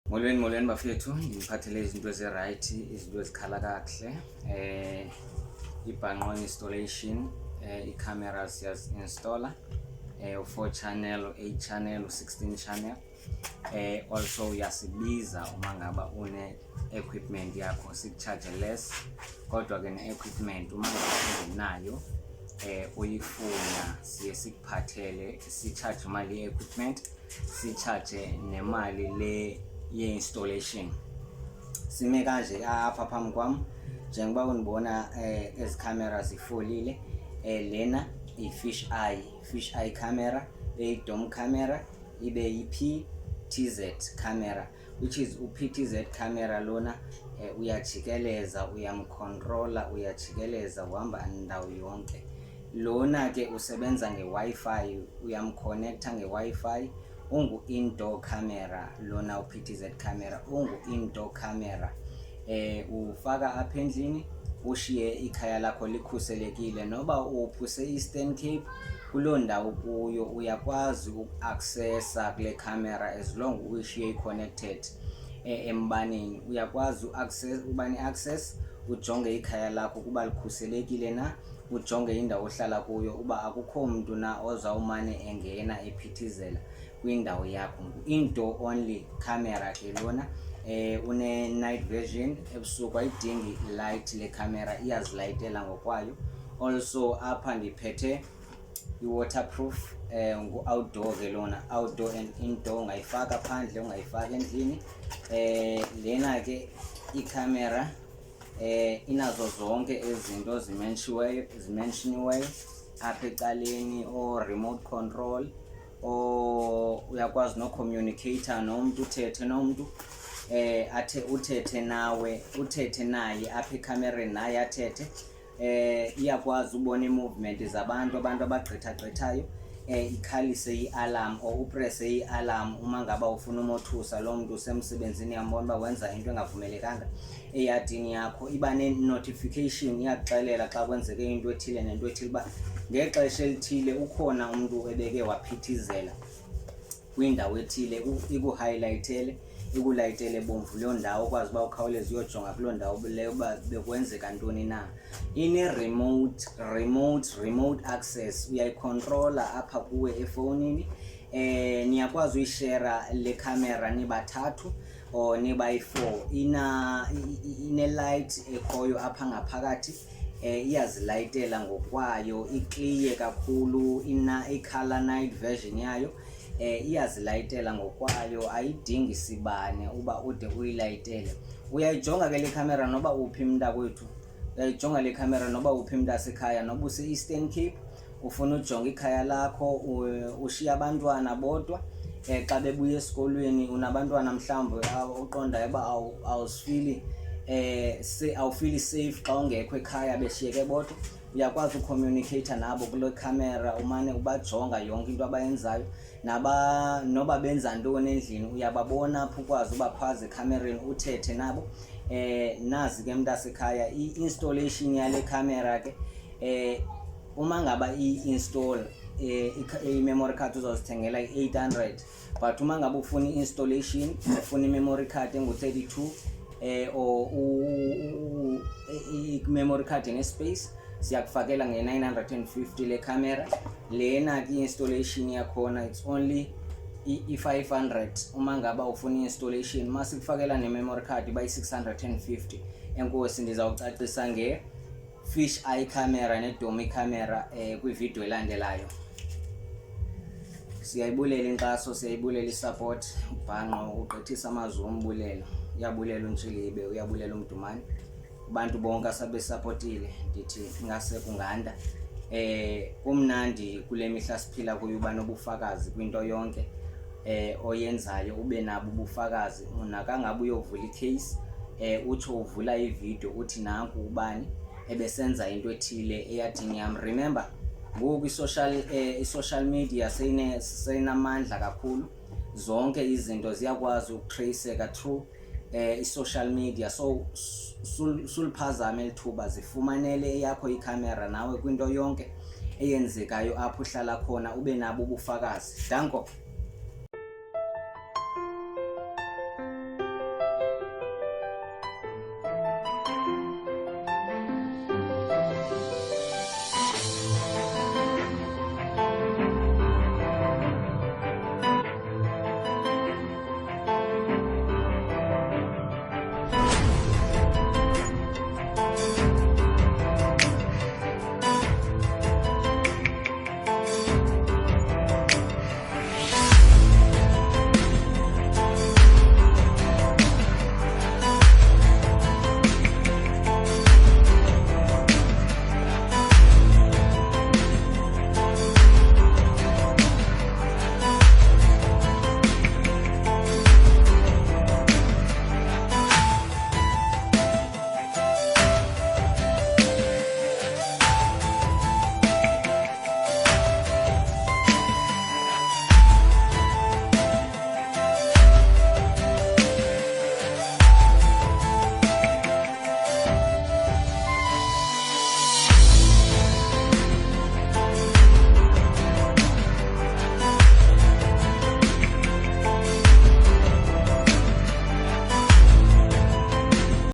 Molweni bafethu, ngiphathele izinto ezi-right, izinto ezikhala kahle. Ibhanqo installation, i-cameras siyazi-installa, 4 channel, 8 channel, 16 channel. Also uyasibiza uma ngaba une-equipment yakho sikucharge less, kodwa ke ne-equipment uma ungenayo uyifuna siye sikuphathele, si-charge imali ye-equipment, si-charge nemali le ye-installation. Sime kanje apha phambi kwami njengoba unibona ezi cameras zifolile. Lena i-fish eye camera, i-dome camera, ibe yi-PTZ camera, which is u-PTZ camera lona uyajikeleza, uyamcontrola, uyajikeleza uhamba ndawo yonke. Lona ke usebenza nge-Wi-Fi, uyamconnecta nge-Wi-Fi. Ungu-indoor camera lona u-PTZ camera, ungu-indoor camera. Ufaka apha endlini ushiye ikhaya lakho likhuselekile, noba uphuse Eastern Cape kuloo ndawo kuyo uyakwazi uku-accessa kule camera as long uyishiye i-connected embaneni. Uyakwazi uba ne-access, ujonge ikhaya lakho kuba likhuselekile na, ujonge indawo ohlala kuyo uba akukho mntu na ozawumane engena ephithizela kwindawo yakho. Indoor only camera ke lona. Une-night vision, ebusuku ayidingi light le camera, iyazilayitela ngokwayo. Also apha ndiphethe i-waterproof, ngu-outdoor ke lona, outdoor and indoor, ungayifaka phandle ungayifaka endlini. Lena ke i-camera inazo zonke izinto zimenshiniweyo apha ecaleni, o-remote control, uyakwazi no-communicator nomntu, uthethe nomntu, uthethe nawe, uthethe naye apha ekamereni naye athethe. Iyakwazi ubona i-movement zabantu abagqitha-gqithayo, ikhalise i-alarm or upresse i-alarm uma ngaba ufuna umothusa lo mntu usemsebenzini, yambona uba wenza into engavumelekanga eyadini yakho. Iba ne-notification, iyakuxelela xa kwenzeke into ethile nento ethile uba ngexesha elithile ukhona umntu ebeke waphithizela kwindawo ethile, ikuhighlightele, ikulayitele bomvu leyo ndawo, ukwazi uba ukhawuleze uyojonga kuloo ndawo leyo uba bekwenzeka ntoni na. Remote access, uyayicontrola apha kuwe efowunini. Niyakwazi uyishare le camera nibathathu or nibayi-4. Ine-light ekhoyo apha ngaphakathi, iyazilayitela ngokwayo, ikliye kakhulu, i-color night version yayo. Iyazilayitela ngokwayo, ayidingi sibane uba ude uyilayitele. Uyayijonga ke le camera noba uphi mntakwethu, uyayijonga le camera noba uphi mntasekhaya, noba use-Eastern Cape ufuna ujonga ikhaya lakho, ushiya abantwana bodwa. Xa bebuya esikolweni unabantwana mhlawumbi uqondayo uba awufili safe xa ungekho ekhaya beshiyeke bodwa, uyakwazi ucommunicate nabo kule camera, umane ubajonga yonke into abayenzayo. Noba benza ntoni endlini uyababona apho, ukwazi ubakhwaza ekamereni uthethe nabo. Nazi ke mntasekhaya i-installation yale camera ke, uma ngaba i-install i-memory card uzawuzithengela i-800, but uma ngabe ufuna i-installation, ufuna i-memory card engu-32 or i-memory card ene-space, siyakufakela nge-950 le camera. Lena ke i-installation yakhona it's only i-500 uma ngaba ufuna i-installation. Masikufakela ne-memory card iba yi-650. Enkosi, ndizawucacisa nge-fish eye camera ne-dome camera kwivideo elandelayo. Siyayibulela inkxaso, siyayibulela i-support. Ubhanqo ugqithisa amazwi ombulelo, uyabulela uNtshilibe, uyabulela uMdumane, abantu bonke asabesupportile. Ndithi ingase kunganda. Kumnandi kule mihla siphila kuyo uba nobufakazi kwinto yonke oyenzayo, ube nabo ubufakazi. Nakangabe uyovula i-case, utsho uvula ivideo uthi nanku ubani ebesenza into ethile eyadini yam. Remember ngoku i-social media seyinamandla kakhulu, zonke izinto ziyakwazi ukutraceka through i-social media. So suliphazame lithuba, zifumanele eyakho iCamera nawe kwinto yonke eyenzekayo apho uhlala khona, ube nabo ubufakazi. Danko.